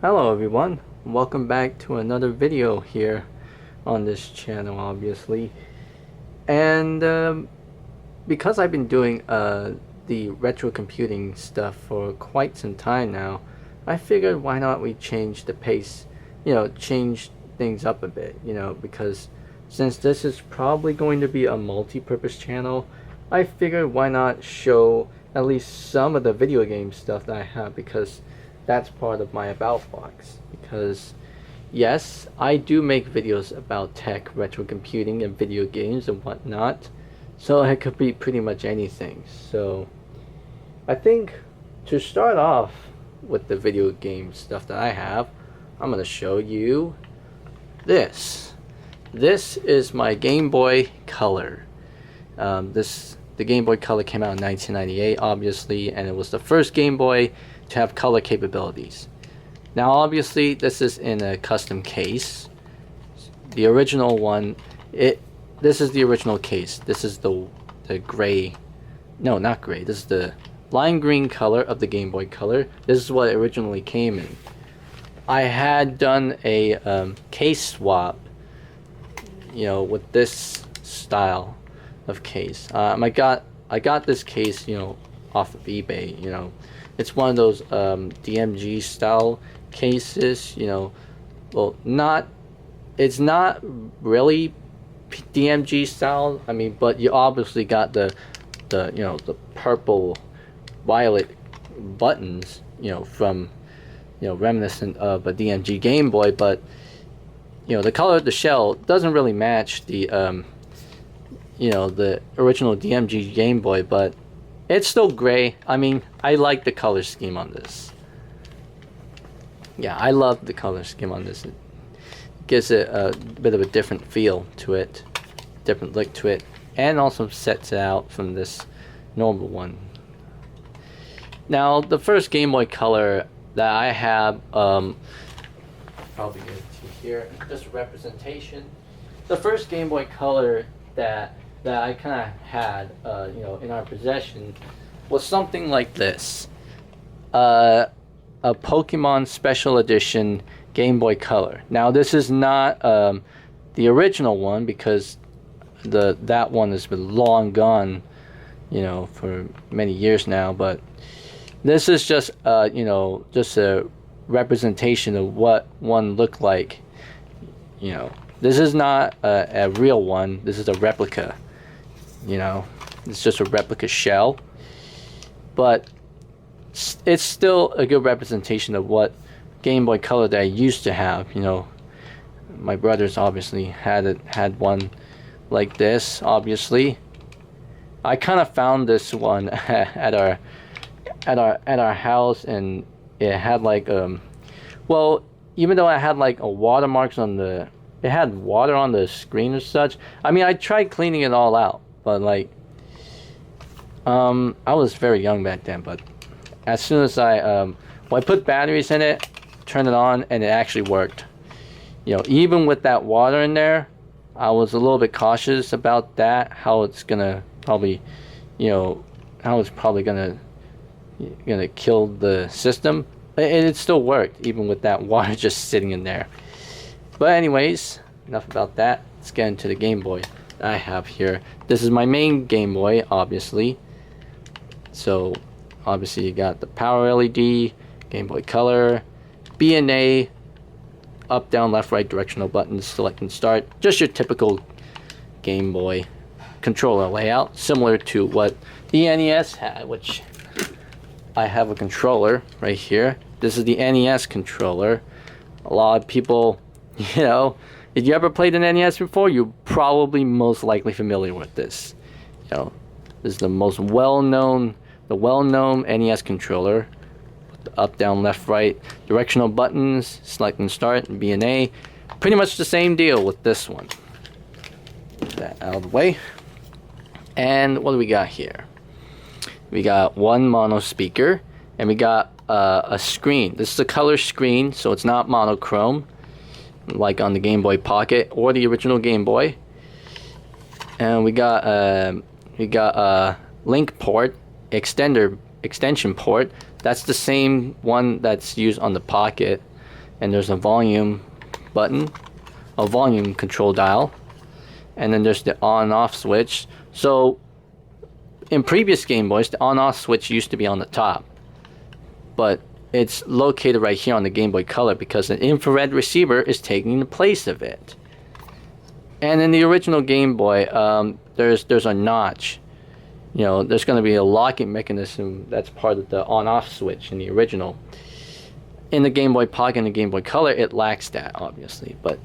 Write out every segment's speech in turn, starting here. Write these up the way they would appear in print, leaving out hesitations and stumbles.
Hello everyone, welcome back to another video here on this channel obviously. And because I've been doing the retro computing stuff for quite some time now, I figured why not we change the pace, change things up a bit, because since this is probably going to be a multi-purpose channel, I figured why not show at least some of the video game stuff that I have, because that's part of my about box. Because yes, I do make videos about tech, retro computing, and video games and whatnot, so it could be pretty much anything. So I think to start off with the video game stuff that I have, I'm going to show you this. This is my Game Boy Color. The Game Boy Color came out in 1998, obviously, and it was the first Game Boy to have color capabilities. Now, obviously, this is in a custom case. The original one, this is the original case. This is the gray, no, not gray. This is the lime green color of the Game Boy Color. This is what it originally came in. I had done a case swap, with this style of case. I got this case, off of eBay. It's one of those DMG style cases. Well, it's not really DMG style. I mean, but you obviously got the purple violet buttons, from reminiscent of a DMG Game Boy, but the color of the shell doesn't really match the the original DMG Game Boy, but it's still gray. I mean, I like the color scheme on this. Yeah, I love the color scheme on this. It gives it a bit of a different feel to it, different look to it, and also sets it out from this normal one. Now, the first Game Boy Color that I have, probably get it to here, just representation. The first Game Boy Color that I kind of had, in our possession, was something like this. A Pokemon Special Edition Game Boy Color. Now, this is not the original one, because that one has been long gone, for many years now. But this is just, just a representation of what one looked like. This is not a real one. This is a replica. It's just a replica shell, but it's still a good representation of what Game Boy Color that I used to have. My brothers obviously had one like this. Obviously, I kind of found this one at our house, and it had like well, even though I had like a watermarks on it had water on the screen or such. I mean, I tried cleaning it all out, but like, I was very young back then. But as soon as I put batteries in it, turned it on, and it actually worked. Even with that water in there, I was a little bit cautious about that. How it's probably gonna kill the system. It still worked, even with that water just sitting in there. But anyways, enough about that. Let's get into the Game Boy that I have here. This is my main Game Boy, obviously. So, obviously you got the power LED, Game Boy Color, B and A, up, down, left, right, directional buttons, select and start. Just your typical Game Boy controller layout, similar to what the NES had, which I have a controller right here. This is the NES controller. A lot of people, if you ever played an NES before, you're probably most likely familiar with this. This is the most well-known NES controller. The up, down, left, right, directional buttons, select and start, and B and A. Pretty much the same deal with this one. Get that out of the way. And what do we got here? We got one mono speaker, and we got a screen. This is a color screen, so it's not monochrome like on the Game Boy Pocket or the original Game Boy. And we got a link port, extension port. That's the same one that's used on the Pocket. and there's a volume button, a volume control dial, and then there's the on and off switch. So in previous Game Boys, the on off switch used to be on the top, but it's located right here on the Game Boy Color because an infrared receiver is taking the place of it. And in the original Game Boy, there's a notch. You know, there's going to be a locking mechanism that's part of the on-off switch in the original. In the Game Boy Pocket and the Game Boy Color, it lacks that, obviously. But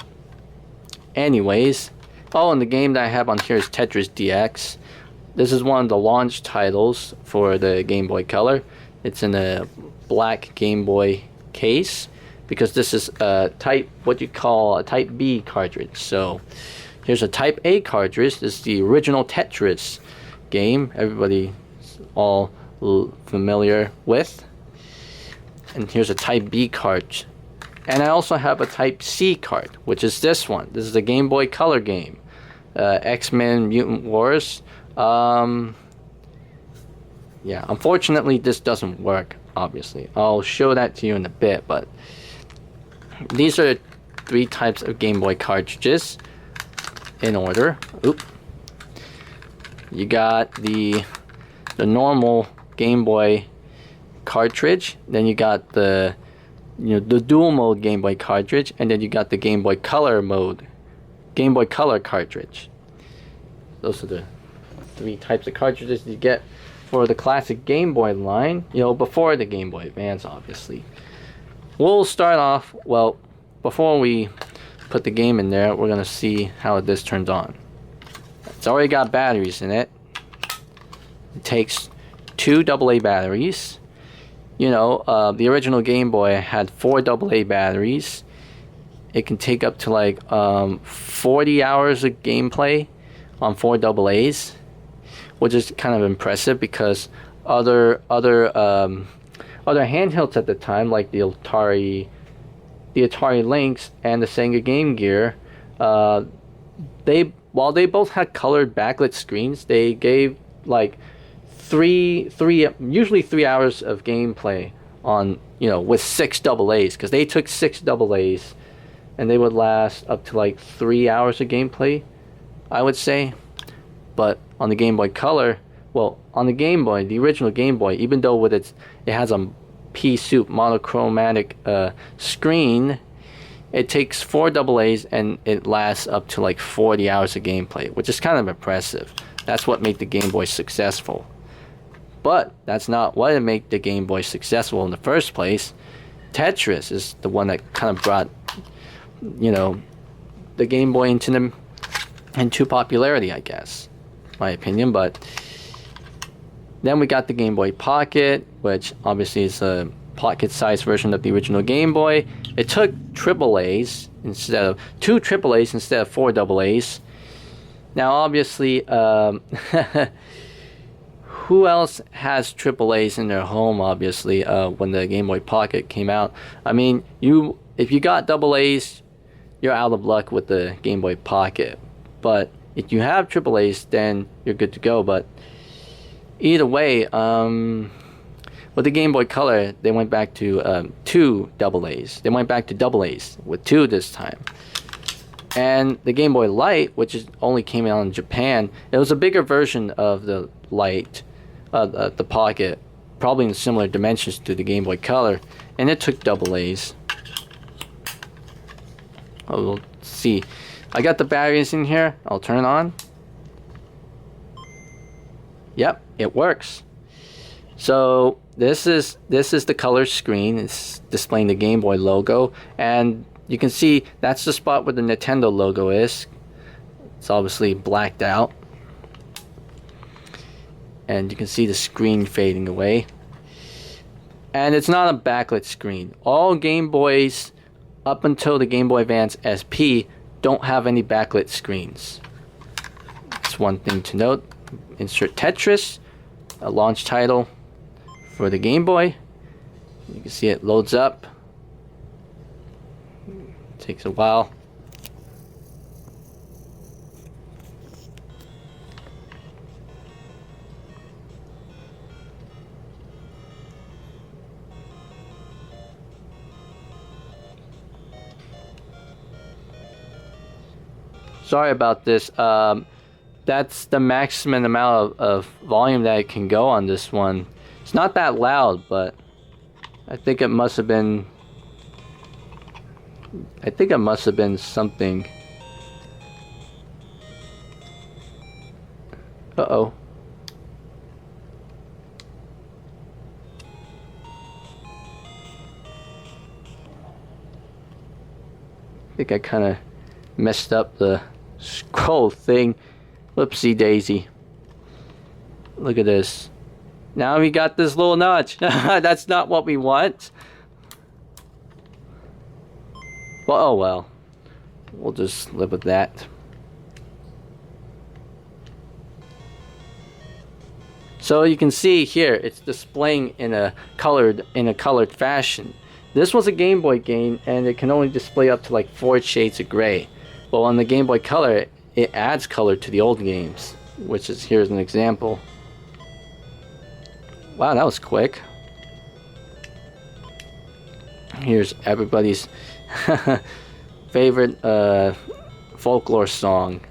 anyways, oh, and the game that I have on here is Tetris DX. This is one of the launch titles for the Game Boy Color. It's in a black Game Boy case because this is a what you call a Type B cartridge. So here's a Type A cartridge. This is the original Tetris game everybody all familiar with. And here's a Type B cart. And I also have a Type C cart, which is this one. This is a Game Boy Color game. X-Men Mutant Wars. Yeah, unfortunately this doesn't work, obviously. I'll show that to you in a bit, but these are 3 types of Game Boy cartridges in order. Oop. You got the normal Game Boy cartridge, then you got the dual mode Game Boy cartridge, and then you got the Game Boy Color mode, Game Boy Color cartridge. Those are the 3 types of cartridges you get for the classic Game Boy line, before the Game Boy Advance, obviously. We'll start off, well, before we put the game in there, we're gonna see how this turns on. It's already got batteries in it. It takes 2 AA batteries. The original Game Boy had 4 AA batteries. It can take up to like 40 hours of gameplay on 4 AA's, which is kind of impressive because other handhelds at the time, like the Atari Lynx and the Sega Game Gear, while they both had colored backlit screens, they gave like usually 3 hours of gameplay on, with 6 AA's, because they took 6 AA's and they would last up to like 3 hours of gameplay, I would say. But on the Game Boy Color, well, on the Game Boy, the original Game Boy, even though it has a pea soup monochromatic screen, it takes 4 AA's and it lasts up to like 40 hours of gameplay, which is kind of impressive. That's what made the Game Boy successful. But that's not what made the Game Boy successful in the first place. Tetris is the one that kind of brought, the Game Boy into popularity, I guess, my opinion. But then we got the Game Boy Pocket, which obviously is a pocket-sized version of the original Game Boy. It took AA's instead of 2 AA's instead of 4 AA's. Now, obviously, who else has AA's in their home? Obviously, when the Game Boy Pocket came out, I mean, if you got AA's, you're out of luck with the Game Boy Pocket. But if you have AA's, then you're good to go. But either way, with the Game Boy Color, they went back to 2 AA's. They went back to AA's with 2 this time. And the Game Boy Light, which only came out in Japan, it was a bigger version of the Light, the Pocket, probably in similar dimensions to the Game Boy Color, and it took AA's. Oh, let's see. I got the batteries in here. I'll turn it on. Yep, it works. So this is the color screen. It's displaying the Game Boy logo, and you can see that's the spot where the Nintendo logo is. It's obviously blacked out, and you can see the screen fading away. And it's not a backlit screen. All Game Boys up until the Game Boy Advance SP don't have any backlit screens. That's one thing to note. Insert Tetris, a launch title for the Game Boy. You can see it loads up. Takes a while. Sorry about this. That's the maximum amount of volume that it can go on this one. It's not that loud, but I think it must have been something. Uh-oh. I think I kind of messed up the scroll thing. Whoopsie daisy. Look at this. Now we got this little notch. That's not what we want. Well, oh well. We'll just live with that. So you can see here, it's displaying in a colored fashion. This was a Game Boy game, and it can only display up to like 4 shades of gray. But on the Game Boy Color, it adds color to the old games, which is here's an example. Wow, that was quick. Here's everybody's favorite folklore song.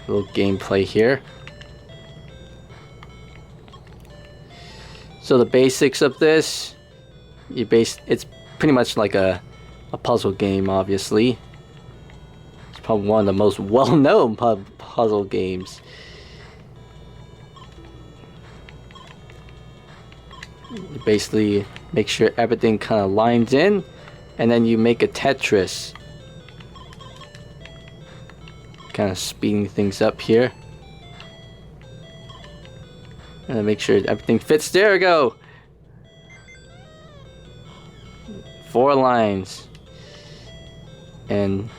Little gameplay here. So the basics of this, it's pretty much like a puzzle game, obviously. It's probably one of the most well-known puzzle games. You basically make sure everything kind of lines in, and then you make a Tetris. Kind of speeding things up here. And make sure everything fits. There we go. 4 lines. And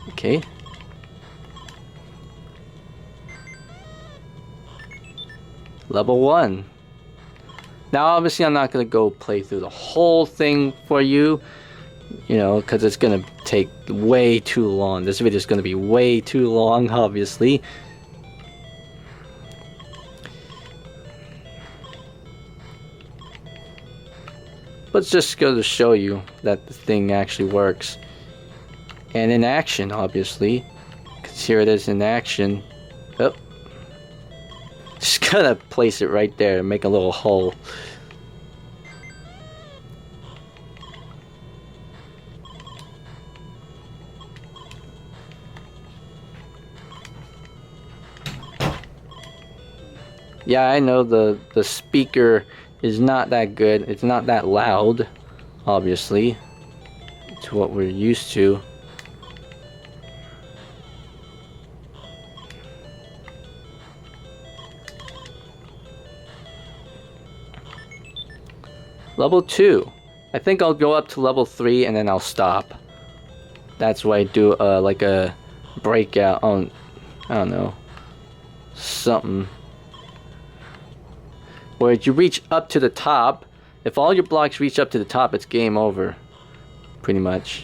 okay. Level 1. Now obviously I'm not going to go play through the whole thing for you, you know, because it's going to take way too long. This video is going to be way too long, obviously. But it's just going to show you that the thing actually works. And in action, obviously, because here it is in action. Oh. Just gonna place it right there and make a little hole. Yeah, I know the speaker is not that good. It's not that loud, obviously, to what we're used to. Level 2. I think I'll go up to level 3 and then I'll stop. That's why I do like a breakout on, I don't know, something. Where you reach up to the top. If all your blocks reach up to the top, it's game over. Pretty much.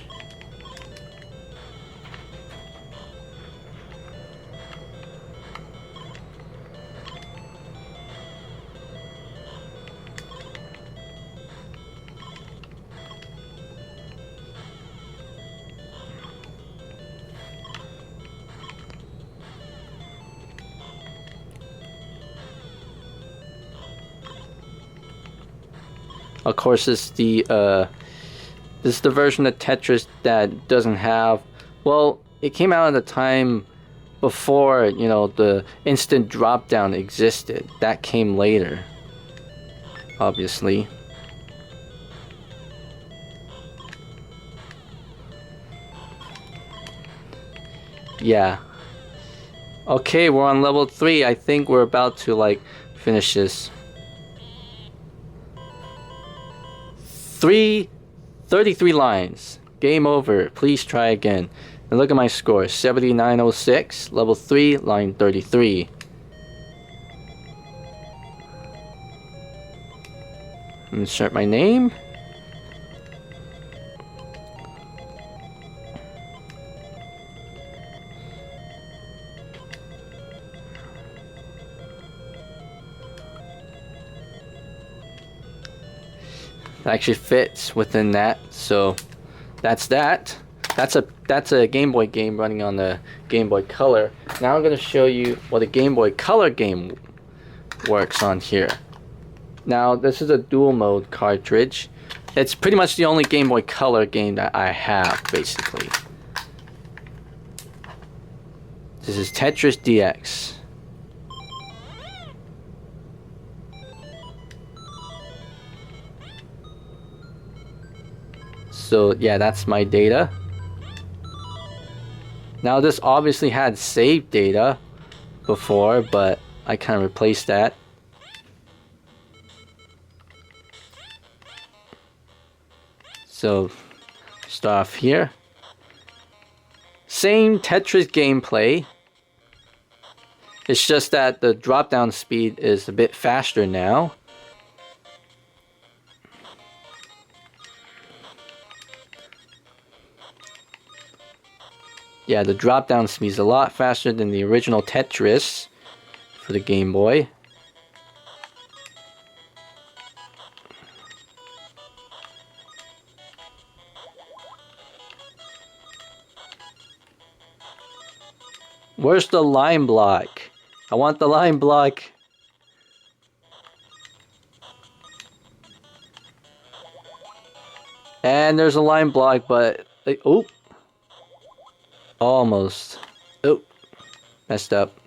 Of course, this is the version of Tetris that doesn't have. Well, it came out at a time before, you know, the instant drop down existed. That came later, obviously. Yeah. Okay, we're on level 3. I think we're about to like finish this. 33 lines. Game over. Please try again. And look at my score. 7906. Level 3, line 33. Insert my name. It actually fits within that. So that's that. That's a Game Boy game running on the Game Boy Color. Now I'm going to show you what a Game Boy Color game works on here. Now this is a dual mode cartridge. It's pretty much the only Game Boy Color game that I have, basically. This is Tetris DX. So yeah, that's my data. Now this obviously had saved data before, but I kind of replaced that. So start off here. Same Tetris gameplay. It's just that the drop down speed is a bit faster now. Yeah, the drop down speed is a lot faster than the original Tetris for the Game Boy. Where's the line block? I want the line block. And there's a line block, but oh, almost. Oh, messed up.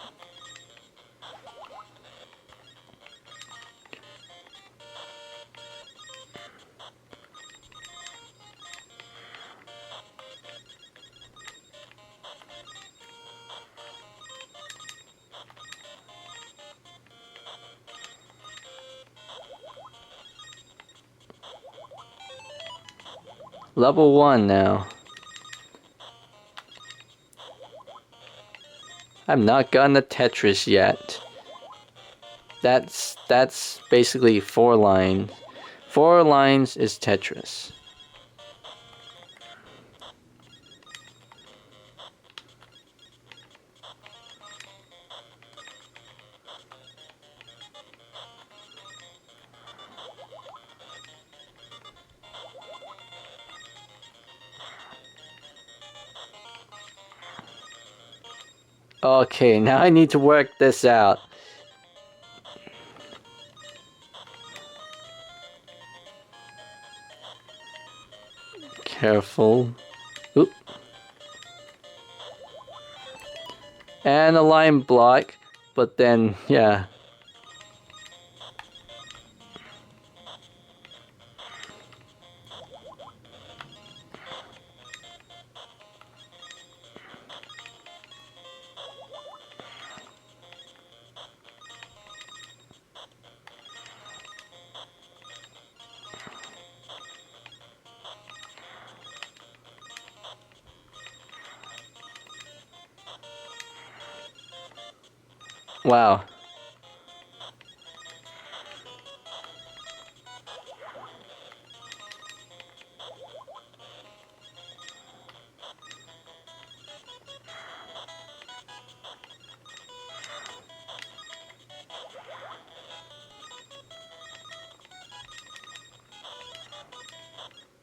Level 1 now. I've not gotten the Tetris yet. That's basically 4 lines. 4 lines is Tetris. Okay, now I need to work this out. Careful. Oop. And a line block, but then, yeah. Wow.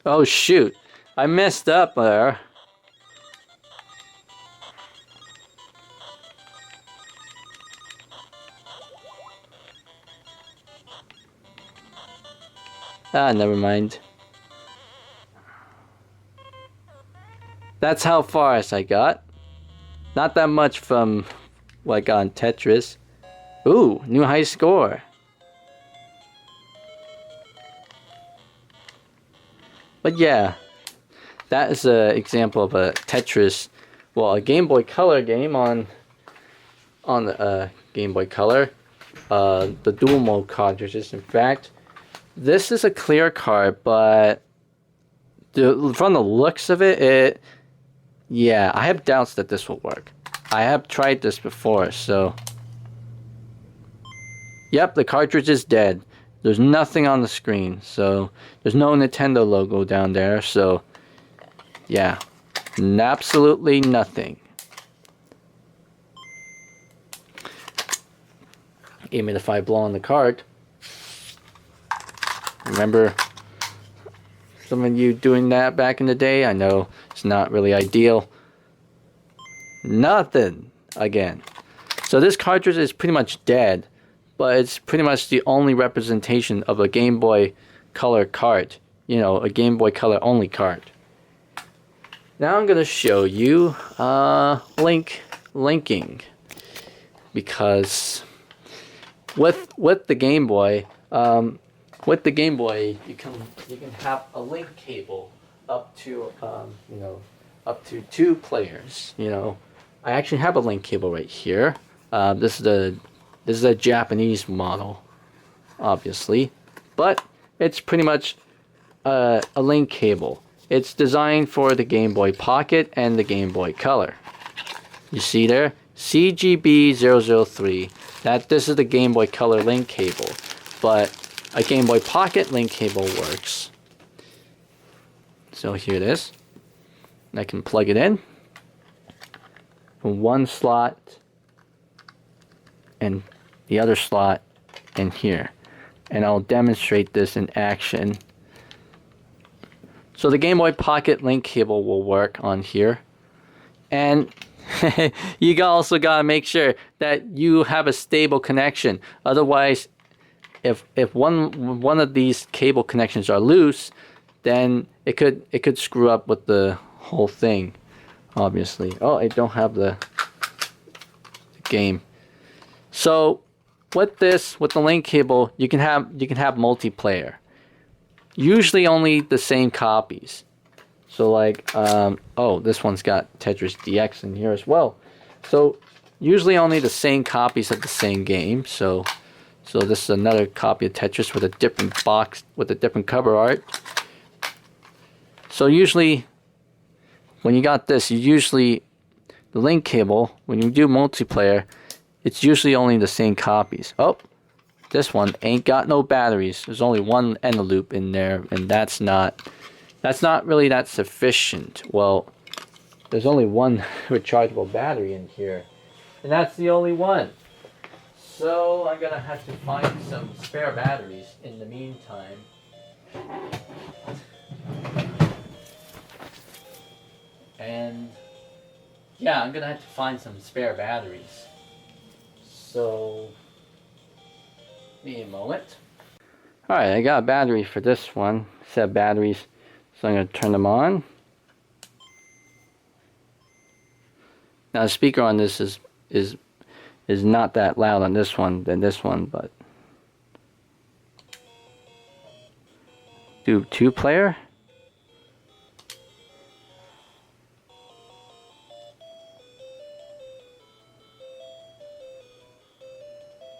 Oh shoot, I messed up there. Ah, never mind. That's how far as I got. Not that much from what I got on Tetris. Ooh, new high score. But yeah, that is an example of a Tetris, well, a Game Boy Color game on the Game Boy Color. The dual mode cartridges, in fact. This is a clear card, but from the looks of it, yeah, I have doubts that this will work. I have tried this before, so... Yep, the cartridge is dead. There's nothing on the screen, so there's no Nintendo logo down there, so yeah, absolutely nothing. Even if I blow on the card, remember Some of you doing that back in the day, I know it's not really ideal. Nothing again. So this cartridge is pretty much dead, but it's pretty much the only representation of a Game Boy Color cart. You know, a Game Boy Color only cart. Now I'm gonna show you linking, because with the Game Boy, you can have a link cable up to up to 2 players. You know, I actually have a link cable right here. This is a Japanese model, obviously, but it's pretty much a link cable. It's designed for the Game Boy Pocket and the Game Boy Color. You see there, CGB003. This is the Game Boy Color link cable, but a Game Boy Pocket link cable works. So here it is. I can plug it in from one slot and the other slot in here, and I'll demonstrate this in action. So the Game Boy Pocket link cable will work on here, and you also gotta make sure that you have a stable connection. Otherwise, if one of these cable connections are loose, then it could screw up with the whole thing. Obviously, oh, I don't have the game. So with the link cable, you can have multiplayer. Usually only the same copies. So like, oh, this one's got Tetris DX in here as well. So usually only the same copies of the same game. So this is another copy of Tetris with a different box, with a different cover art. So usually, when you got this, the link cable, when you do multiplayer, it's usually only the same copies. Oh, this one ain't got no batteries. There's only one end loop in there, and that's not really that sufficient. Well, there's only one rechargeable battery in here, and that's the only one. So I'm gonna have to find some spare batteries in the meantime. And yeah, I'm gonna have to find some spare batteries. So give me a moment. Alright, I got a battery for this one. Set of batteries. So I'm gonna turn them on. Now the speaker on this is not that loud on this one than this one, but do 2-player.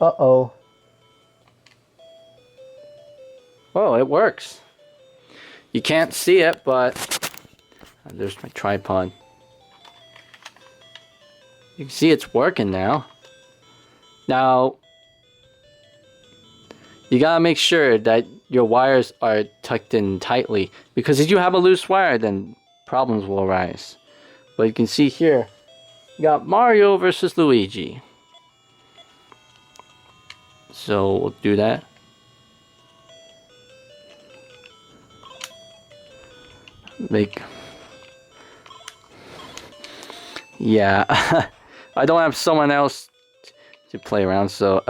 Uh-oh. Oh, it works. You can't see it, but there's my tripod. You can see it's working now. Now, you gotta make sure that your wires are tucked in tightly, because if you have a loose wire, then problems will arise. But you can see here, you got Mario versus Luigi. So we'll do that. Yeah, I don't have someone else to play around, so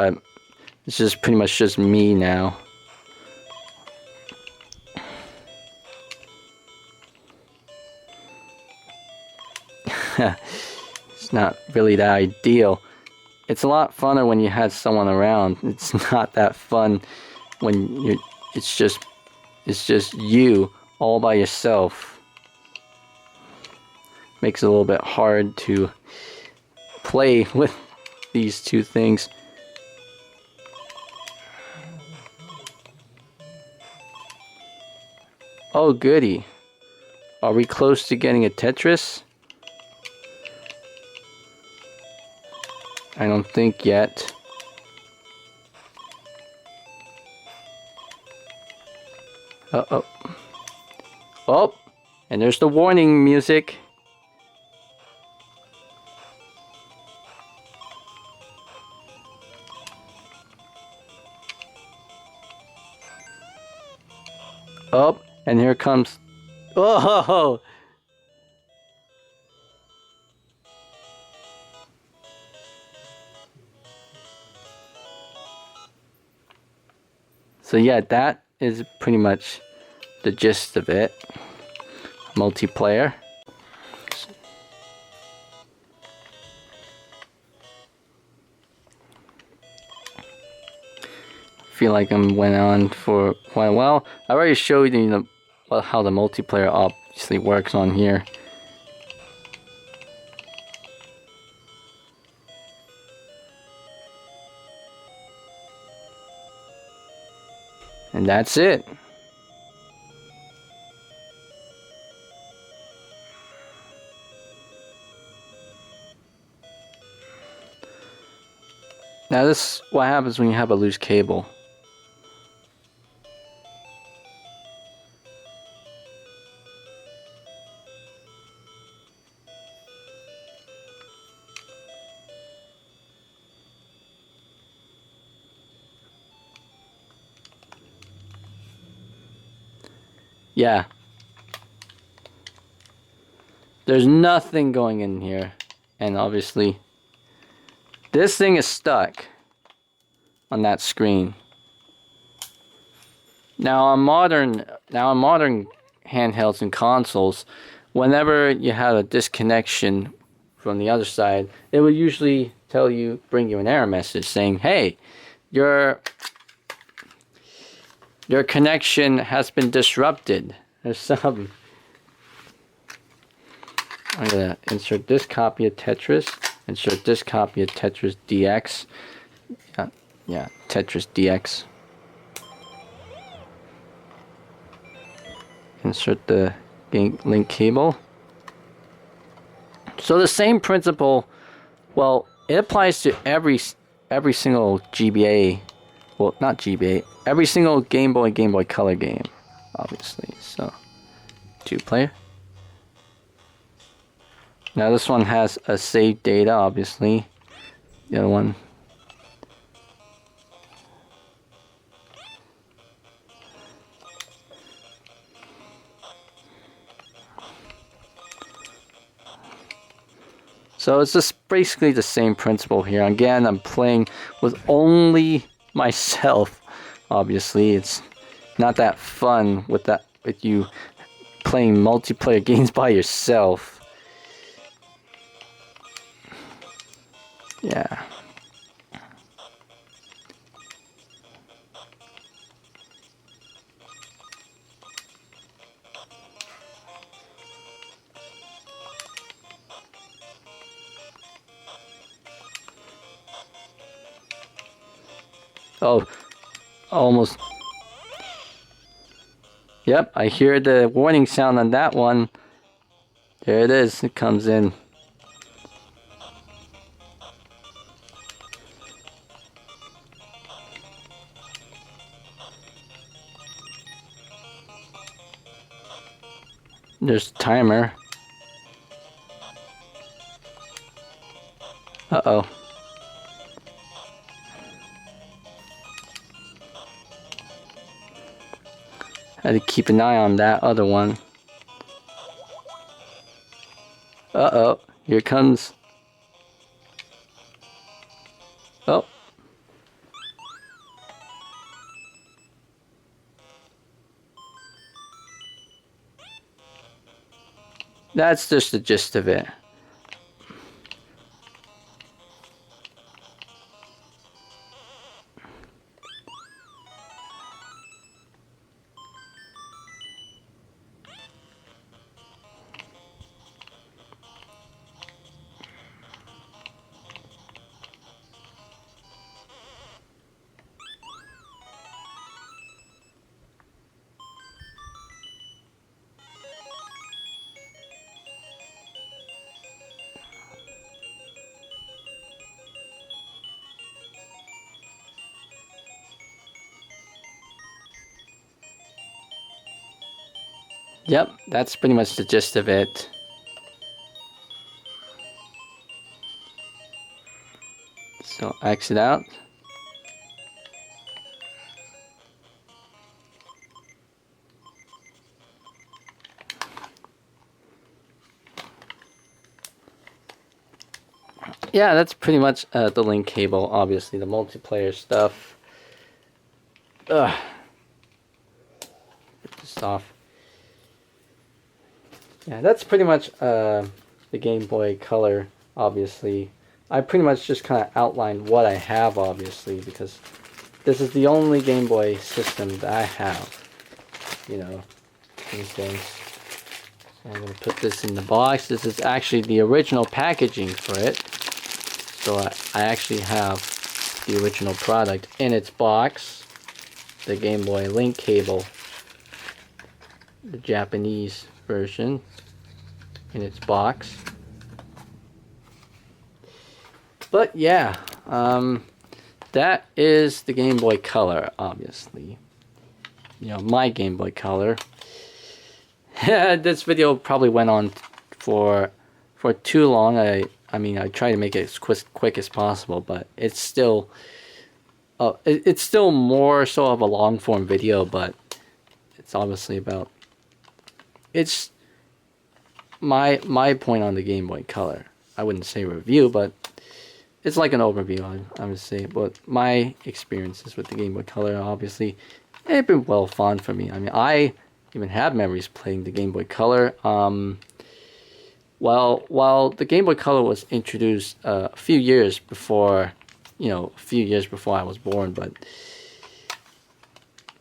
it's just pretty much just me now. It's not really that ideal. It's a lot funner when you have someone around. It's not that fun when it's just you all by yourself. Makes it a little bit hard to play with these two things. Oh goody. Are we close to getting a Tetris? I don't think yet. Uh-oh. Oh! And there's the warning music. Oh! And here comes... Oh! So yeah, that is pretty much the gist of it. Multiplayer. Feel like I went on for quite a while. I already showed you how the multiplayer obviously works on here. And that's it. Now this is what happens when you have a loose cable. Yeah. There's nothing going in here. And obviously, this thing is stuck on that screen. Now on modern handhelds and consoles, whenever you have a disconnection from the other side, it will usually bring you an error message saying, "Hey, your connection has been disrupted." There's some. I'm gonna insert this copy of Tetris. Insert this copy of Tetris DX. Yeah, Tetris DX. Insert the link cable. So the same principle, well, it applies to every single GBA, well, not GBA, every single Game Boy Color game, obviously. So, 2-player. Now this one has a save data, obviously. The other one. So it's just basically the same principle here. Again, I'm playing with only myself. Obviously, it's not that fun with you playing multiplayer games by yourself. Yeah. Oh, almost. Yep, I hear the warning sound on that one. There it is, it comes in. There's the timer. Uh-oh. Had to keep an eye on that other one. Uh-oh, here comes. Oh. That's just the gist of it. Yep, that's pretty much the gist of it. So exit out. yeah, that's pretty much the link cable. Obviously, the multiplayer stuff. Ugh. Get this off. Yeah, that's pretty much the Game Boy Color. Obviously, I pretty much just kind of outlined what I have. Obviously, because this is the only Game Boy system that I have. You know, these things. So I'm gonna put this in the box. This is actually the original packaging for it. So I actually have the original product in its box. The Game Boy link cable. The Japanese version in its box. But yeah, that is the Game Boy Color, obviously. You know, my Game Boy Color. This video probably went on for too long. I mean, I try to make it as quick as possible, but it's still more so of a long form video. But it's obviously about my point on the Game Boy Color. I wouldn't say review, but it's like an overview. I would say, but my experiences with the Game Boy Color, obviously, it's been well fun for me. I mean, I even have memories playing the Game Boy Color. While the Game Boy Color was introduced a few years before, a few years before I was born, but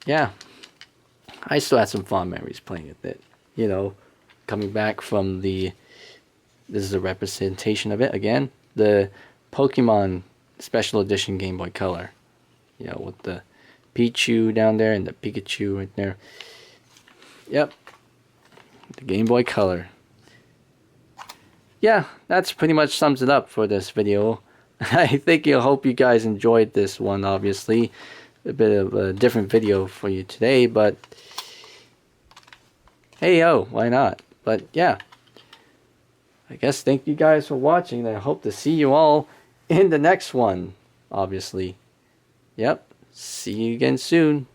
yeah, I still had some fond memories playing with it. You know, coming back from this is a representation of it again, the Pokemon Special Edition Game Boy Color. You know, with the Pichu down there and the Pikachu right there. Yep, the Game Boy Color. Yeah, that's pretty much sums it up for this video. I hope you guys enjoyed this one. Obviously, a bit of a different video for you today, but hey yo, why not? But yeah, I guess thank you guys for watching, and I hope to see you all in the next one. Obviously, yep. See you again soon.